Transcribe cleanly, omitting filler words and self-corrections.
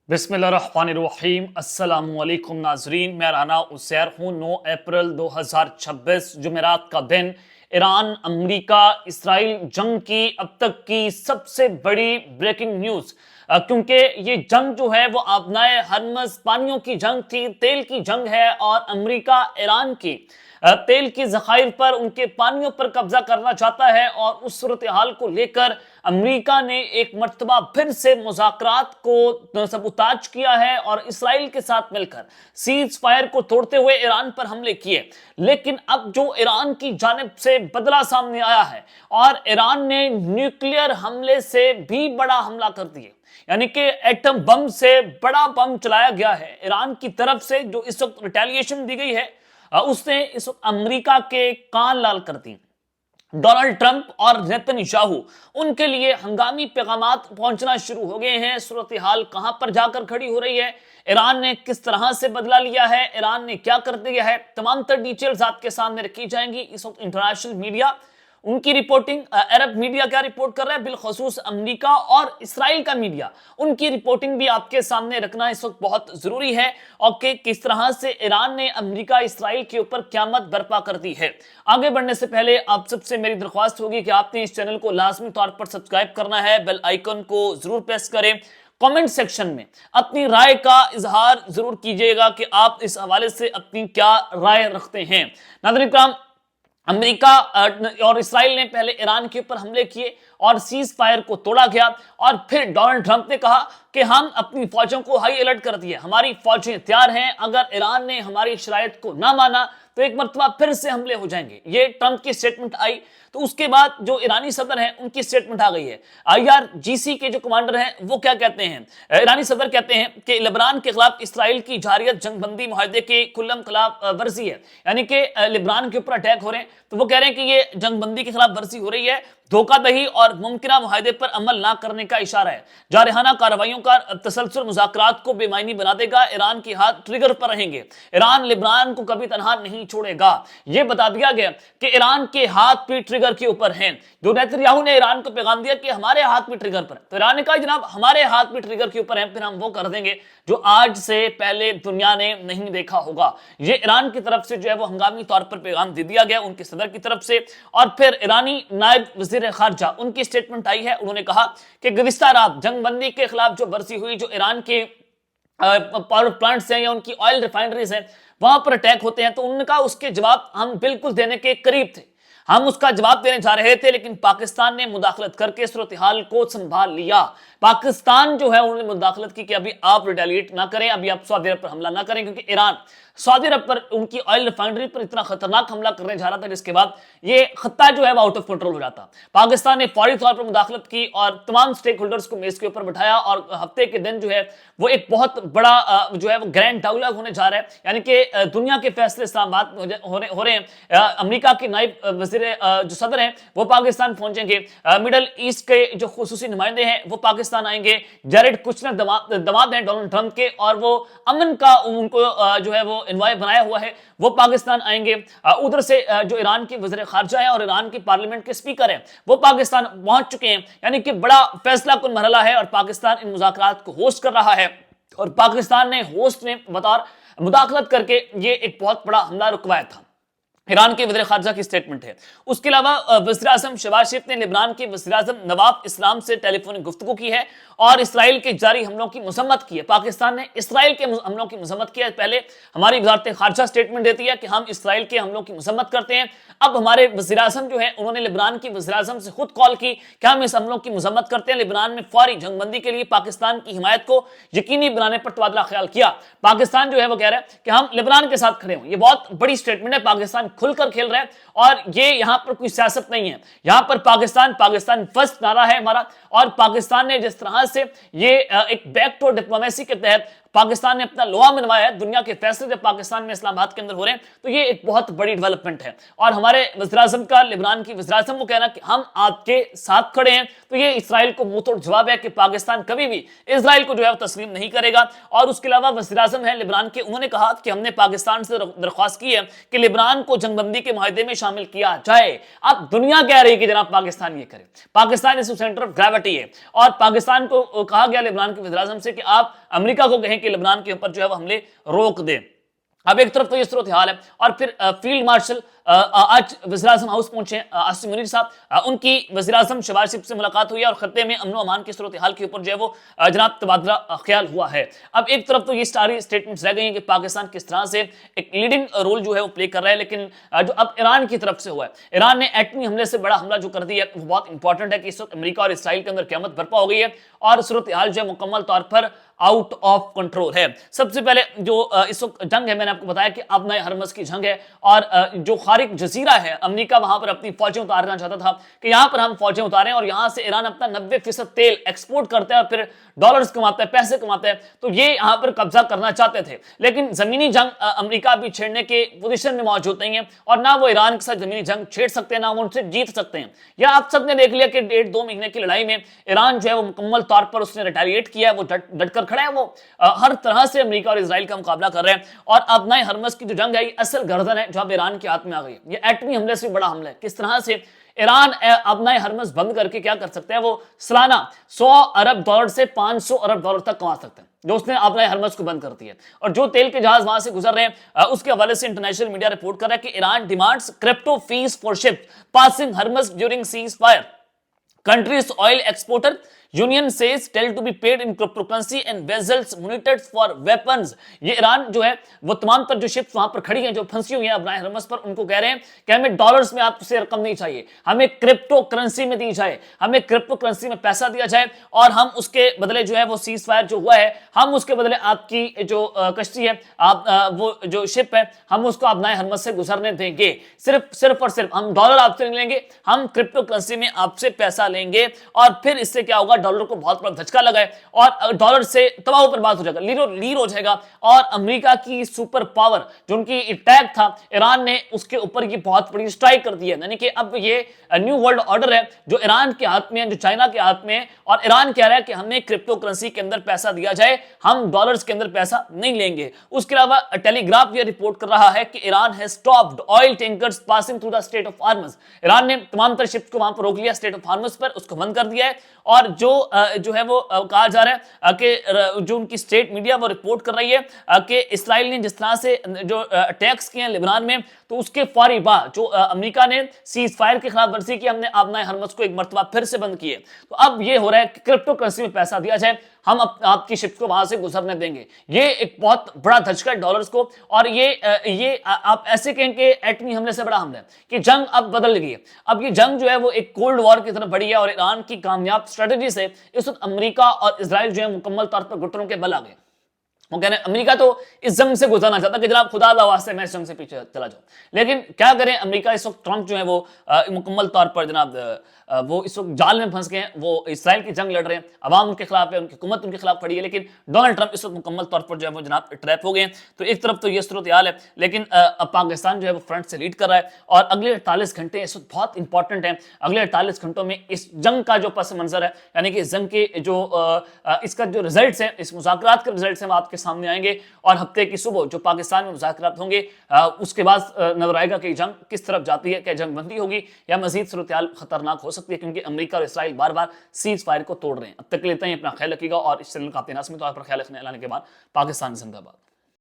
बिस्मिल्लाहिर्रहमानिर्रहीम अस्सलामुअलैकुम नाजरीन, मैं राना उसैर हूँ। 9 अप्रैल 2026 जुमेरात का दिन। ईरान अमेरिका इसराइल जंग की अब तक की सबसे बड़ी ब्रेकिंग न्यूज, क्योंकि ये जंग जो है वो आबनाए हरमज पानियों की जंग थी, तेल की जंग है। और अमेरिका ईरान की तेल की जखायर पर, उनके पानियों पर कब्जा करना चाहता है। और उस सूरत हाल को लेकर अमेरिका ने एक मर्तबा फिर से मुज़ाकरात को सबूताज किया है और इसराइल के साथ मिलकर सीज फायर को तोड़ते हुए ईरान पर हमले किए। लेकिन अब जो ईरान की जानिब से बदला सामने आया है और ईरान ने न्यूक्लियर हमले से भी बड़ा हमला कर दिया, यानी कि एटम बम से बड़ा बम चलाया गया है ईरान की तरफ से। जो इस वक्त रिटेलिएशन दी गई है उसने इस वक्त अमेरिका के कान लाल कर दी। डोनाल्ड ट्रंप और नेतन्याहू, उनके लिए हंगामी पैगामात पहुंचना शुरू हो गए हैं। सूरत हाल कहां पर जाकर खड़ी हो रही है, ईरान ने किस तरह से बदला लिया है, ईरान ने क्या कर दिया है, तमाम तर डिटेल्स आपके सामने रखी जाएंगी। इस वक्त इंटरनेशनल मीडिया, उनकी रिपोर्टिंग, अरब मीडिया क्या रिपोर्ट कर रहा है, बिलखसूस अमेरिका और इसराइल का मीडिया, उनकी रिपोर्टिंग भी आपके सामने रखना इस वक्त बहुत जरूरी है। और कि किस तरह से ईरान ने अमेरिका इसराइल के ऊपर क़यामत बर्पा कर दी है। आगे बढ़ने से पहले आप सबसे मेरी दरख्वास्त होगी कि आपने इस चैनल को लाजमी तौर पर सब्सक्राइब करना है, बेल आइकन को जरूर प्रेस करें। कमेंट सेक्शन में अपनी राय का इजहार जरूर कीजिएगा कि आप इस हवाले से अपनी क्या राय रखते हैं। नाज़रीन इकराम, अमेरिका और इसराइल ने पहले ईरान के ऊपर हमले किए और सीज फायर को तोड़ा गया। और फिर डोनाल्ड ट्रंप ने कहा कि हम अपनी फौजों को हाई अलर्ट कर दिए, हमारी फौजें तैयार हैं, अगर ईरान ने हमारी शराइत को ना माना तो एक मरतबा फिर से हमले हो जाएंगे। ये ट्रंप की स्टेटमेंट आई। तो उसके बाद जो ईरानी सदर हैं उनकी स्टेटमेंट आ गई है। IRGC के जो कमांडर हैं वो क्या कहते हैं, ईरानी सदर कहते हैं कि लेबनान के खिलाफ इसराइल की जारियत जंगबंदी मुआहदे के खुल्लम खिलाफ वर्जी है, यानी कि लेबनान के ऊपर अटैक हो रहे हैं तो वो कह रहे हैं कि ये जंगबंदी के खिलाफ वर्जी हो रही है, धोखादही और मुमकिना मुआहदे पर अमल ना करने का इशारा है। जारहाना कार्रवाइयों का तसलसल मुज़ाकरात को बेमायनी बना देगा, ईरान के हाथ ट्रिगर पर रहेंगे, ईरान लेबनान को कभी तनहा नहीं छोड़ेगा। यह बता दिया गया कि ईरान के हाथ भी ट्रिगर के ऊपर हैं। जो नेतन्याहू ने ईरान को पैगाम दिया कि हमारे हाथ भी ट्रिगर पर, तो ईरान ने कहा जनाब हमारे हाथ भी ट्रिगर के ऊपर हैं, फिर हम वो कर देंगे जो आज से पहले दुनिया ने नहीं देखा होगा। ये ईरान की तरफ से जो है वो हंगामी तौर पर पैगाम दे दिया गया उनके सदर की तरफ से। और फिर ईरानी नायब वजीर खारजा, उनकी स्टेटमेंट आई है, उन्होंने कहा कि गुज़िश्ता रात जंगबंदी के खिलाफ जो वर्जी हुई, जो ईरान के पावर प्लांट्स हैं या उनकी ऑयल रिफाइनरीज हैं वहां पर अटैक होते हैं, तो उन्होंने कहा उसके जवाब हम बिल्कुल देने के करीब थे, हम उसका जवाब देने जा रहे थे, लेकिन पाकिस्तान ने मुदाखलत करके सूरत हाल को संभाल लिया। पाकिस्तान जो है उन्होंने मुदाखलत की कि अभी आप रिटेलिएट ना करें, अभी आप सऊदी अरब पर हमला ना करें, क्योंकि ईरान सऊदी अरब पर उनकी ऑयल रिफाइनरी पर इतना खतरनाक हमला करने जा रहा था जिसके बाद ये खत्ता जो है वो आउट ऑफ कंट्रोल हो जाता। पाकिस्तान ने फौरी तौर पर मुदाखलत की और तमाम स्टेक होल्डर्स को मेज के ऊपर बिठाया और हफ्ते के दिन जो है वो एक बहुत बड़ा जो है वो ग्रैंड डायलॉग होने जा रहा है, यानी कि दुनिया के फैसले इस्लामाबाद में हो रहे हैं। अमेरिका के नायब वजीर जो सदर हैं वो पाकिस्तान पहुंचेंगे, मिडल ईस्ट के जो खुसूसी नुमाइंदे हैं वो पाकिस्तान आएंगे, जैरेड कुशनर दमाद हैं डोनाल्ड ट्रंप के और वो अमन का उनको जो है वो इन्वाय बनाया हुआ है, वो पाकिस्तान आएंगे। उधर से जो ईरान के वज़ीर खारजा है और ईरान के पार्लियामेंट के स्पीकर हैं वो पाकिस्तान पहुंच चुके हैं, यानी कि बड़ा फैसला कुन मरहला है और पाकिस्तान इन मुज़ाकरात को होस्ट कर रहा है। और पाकिस्तान ने होस्ट में बतौर मुदाखलत करके ये एक बहुत बड़ा हमला रुकवाया था। ईरान के वज़ीर खारजा की स्टेटमेंट है। उसके अलावा वज़ीर आज़म शहबाज शरीफ ने लेबनान के वज़ीर आज़म नवाब इस्लाम से टेलीफोनिक गुफ्तगू की है और इसराइल के जारी हमलों की मजम्मत की है। पाकिस्तान ने इसराइल के हमलों की मजम्मत की है। पहले हमारी वज़ारत खारजा स्टेटमेंट देती है कि हम इसराइल के हमलों की मजम्मत करते हैं, अब हमारे वज़ीर आज़म जो है उन्होंने लेबनान की वज़ीर आज़म से खुद कॉल की कि हम इस हमलों की मजम्मत करते हैं। लेबनान में फौरी जंगबंदी के लिए पाकिस्तान की हिमायत को यकीनी बनाने पर तबादला ख्याल किया। पाकिस्तान जो है वो कह रहा है कि हम लेबनान के साथ खड़े हों। ये बहुत बड़ी स्टेटमेंट है, पाकिस्तान खुलकर खेल रहा है और ये यहां पर कोई सियासत नहीं है, यहां पर पाकिस्तान फर्स्ट नारा है हमारा। और पाकिस्तान ने जिस तरह से ये एक बैकडोर डिप्लोमेसी के तहत पाकिस्तान ने अपना लोहा मनवाया है, दुनिया के फैसले जब पाकिस्तान में इस्लामाबाद के अंदर हो रहे हैं तो ये एक बहुत बड़ी डेवलपमेंट है। और हमारे वज़ीर आज़म का लेबनान की वज़ीर आज़म को कहना कि हम आपके साथ खड़े हैं, तो ये इसराइल को मुंह तोड़ जवाब है कि पाकिस्तान कभी भी इसराइल को जो है तस्लीम नहीं करेगा। और उसके अलावा वज़ीर आज़म है लेबनान के, उन्होंने कहा कि हमने पाकिस्तान से दरख्वास्त की है कि लेबनान को जंगबंदी के मुआहदे में शामिल किया जाए। अब दुनिया कह रही है कि जनाब पाकिस्तान ये करे, पाकिस्तान इस सेंटर ऑफ ग्रेविटी है और पाकिस्तान को कहा गया लेबनान के वज़ीर आज़म से कि आप امریکہ کو کہیں کہ لبنان کے اوپر جو ہے وہ حملے روک دیں. اب ایک طرف تو یہ صورتحال ہے اور پھر فیلڈ مارشل آج وزیر اعظم ہاؤس پہنچے عاصم منیر صاحب, ان کی وزیر اعظم شہباز شریف سے ملاقات ہوئی ہے اور خطے میں امن و امان کی صورتحال کے اوپر جو ہے وہ جناب تبادلہ خیال ہوا ہے. اب ایک طرف تو یہ ساری اسٹیٹمنٹس رہ گئی ہیں کہ پاکستان کس طرح سے ایک لیڈنگ رول جو ہے وہ پلے کر رہا ہے, لیکن جو اب ایران کی طرف سے ہوا ہے, ایران نے ایٹمی حملے سے بڑا حملہ جو کر دیا ہے وہ بہت امپورٹنٹ ہے کہ اس وقت امریکہ اور اسرائیل کے اندر قیامت برپا ہو گئی ہے اور صورتحال جو ہے مکمل طور پر آؤٹ آف کنٹرول ہے. سب سے پہلے جو اس وقت جنگ ہے, میں نے آپ کو بتایا کہ ابنائے ہرمز کی جنگ ہے اور جو خارق جزیرہ ہے امریکہ وہاں پر اپنی فوجیں اتارنا چاہتا تھا کہ یہاں پر ہم فوجیں اتاریں اور یہاں سے ایران اپنا 90% تیل ایکسپورٹ کرتا ہے اور پھر ڈالرز کماتا ہے, پیسے کماتا ہے, تو یہ یہاں پر قبضہ کرنا چاہتے تھے. لیکن زمینی جنگ امریکہ ابھی چھیڑنے کے پوزیشن میں موجود نہیں ہے اور نہ وہ ایران کے ساتھ زمینی جنگ چھیڑ سکتے ہیں, نہ وہ ان سے جیت سکتے ہیں. یا آپ سب نے دیکھ لیا کہ 1.5-2 مہینے کی لڑائی میں ایران جو ہے وہ مکمل طور پر اس نے ریٹیلیٹ کیا ہے, وہ ڈٹ کر کھڑا ہے, وہ ہر طرح سے امریکہ اور اسرائیل کا مقابلہ کر رہے ہیں. اور ابنائے ہرمز کی جو جنگ ہے یہ اصل گردن ہے جو اب ایران کے ہاتھ میں آ گئی. یہ ایٹمی حملے سے بڑا حملہ ہے. کس طرح سے ایران ابنائے ہرمز بند کر کے کیا کر سکتا ہے, وہ سالانہ $100 ارب سے $500 ارب تک کما سکتا ہے جو اس نے ابنائے ہرمز کو بند کر دیا. اور جو تیل کے جہاز وہاں سے گزر رہے ہیں اس کے حوالے سے انٹرنیشنل میڈیا رپورٹ کر رہا ہے کہ Iran demands crypto fees for ship passing Hormuz during ceasefire. Country's oil exporter union says tell to be paid in cryptocurrency and vessels monitored for weapons. یہ ایران جو ہے وہ تمام پر جو شپس وہاں پر کھڑی ہیں جو پھنسی ہوئی ہیں ابنائے ہرمز پر, ان کو کہہ رہے ہیں کہ ہمیں ڈالرز میں آپ سے رقم نہیں چاہیے, ہمیں کرپٹو کرنسی میں دی جائے, ہمیں کرپٹو کرنسی میں پیسہ دیا جائے اور ہم اس کے بدلے جو ہے وہ سیز فائر جو ہوا ہے ہم اس کے بدلے آپ کی جو کشتی ہے آپ وہ جو شپ ہے ہم اس کو ابنائے ہرمز سے گزرنے دیں گے. صرف اور صرف ہم ڈالر آپ سے نہیں لیں گے, ہم کرپٹو کرنسی میں آپ سے پیسہ لیں گے. اور پھر اس سے کیا ہوگا, ڈالر کو بہت بڑا دھچکا لگا ہے اور ڈالر سے تباہ و برباد ہو جائے گا, لیر ہو جائے گا. اور امریکہ کی سپر پاور جو ان کی اٹیک تھا ایران نے اس کے اوپر یہ بہت بڑی اسٹرائک کر دی ہے. یعنی کہ اب یہ نیو ورلڈ آرڈر ہے جو ایران کے ہاتھ میں ہے, جو چائنا کے ہاتھ میں ہے, اور ایران کہہ رہا ہے کہ ہمیں کرپٹو کرنسی کے اندر پیسہ دیا جائے, ہم ڈالرز کے اندر پیسہ نہیں لیں گے. اس کے علاوہ ٹیلی گراف یہ رپورٹ کر رہا ہے کہ Iran has stopped oil tankers passing through the Strait of Hormuz. Iran نے تمام تر شپس کو وہاں پر روک لیا اسٹیٹ آف ہارمز پر, اس کو بند کر دیا ہے. اور جو ہے وہ کہا جا رہا ہے کہ جو ان کی اسٹیٹ میڈیا وہ رپورٹ کر رہی ہے کہ اسرائیل نے جس طرح سے جو اٹیکس کیے ہیں لبنان میں, تو اس کے فوری بعد جو امریکہ نے سیز فائر کی خلاف ورزی کی, ہم نے ابنائے ہرمز کو ایک مرتبہ پھر سے بند کیے. تو اب یہ ہو رہا ہے کہ کرپٹو کرنسی میں پیسہ دیا جائے, ہم آپ کی شپ کو وہاں سے گزرنے دیں گے. یہ ایک بہت بڑا دھچکا ہے ڈالرز کو. اور یہ آپ ایسے کہیں کہ ایٹمی حملے سے بڑا حملہ ہے کہ جنگ اب بدل گئی ہے. اب یہ جنگ جو ہے وہ ایک کولڈ وار کی طرف بڑھی ہے اور ایران کی کامیاب اسٹریٹجی سے اس وقت امریکہ اور اسرائیل جو ہے مکمل طور پر گھٹنوں کے بل آ گئے. وہ کہہ رہے ہیں امریکہ تو اس جنگ سے گزرنا چاہتا کہ جناب خدا اللہ واسطے میں اس جنگ سے پیچھے چلا جاؤں, لیکن کیا کریں امریکہ اس وقت ٹرمپ جو ہے وہ مکمل طور پر جناب وہ اس وقت جال میں پھنس گئے ہیں. وہ اسرائیل کی جنگ لڑ رہے ہیں, عوام ان کے خلاف ہے, ان کی حکومت ان کے خلاف کھڑی ہے, لیکن ڈونلڈ ٹرمپ اس وقت مکمل طور پر جو ہے وہ جناب ٹریپ ہو گئے ہیں. تو ایک طرف تو یہ صورتحال ہے, لیکن اب پاکستان جو ہے وہ فرنٹ سے لیڈ کر رہا ہے اور اگلے 48 گھنٹے اس وقت بہت امپورٹنٹ ہیں. اگلے 48 گھنٹوں میں اس جنگ کا جو پس منظر ہے, یعنی کہ اس جنگ کے جو اس کا جو ریزلٹس ہیں, اس مذاکرات کے ریزلٹس ہیں, وہ آپ کے سامنے آئیں گے. اور ہفتے کی صبح جو پاکستان میں مذاکرات ہوں گے اس کے بعد نظر آئے گا کہ جنگ کس طرف جاتی ہے, کیا جنگ بندی ہوگی یا مزید صورتحال خطرناک ہو سکتی ہے, کیونکہ امریکہ اور اسرائیل بار بار سیز فائر کو توڑ رہے ہیں. اب تک لیتے ہیں, اپنا خیال رکھیے گا اور اس چینل کا اپنے ناظرین طور پر خیال رکھنے کے بعد پاکستان زندہ باد.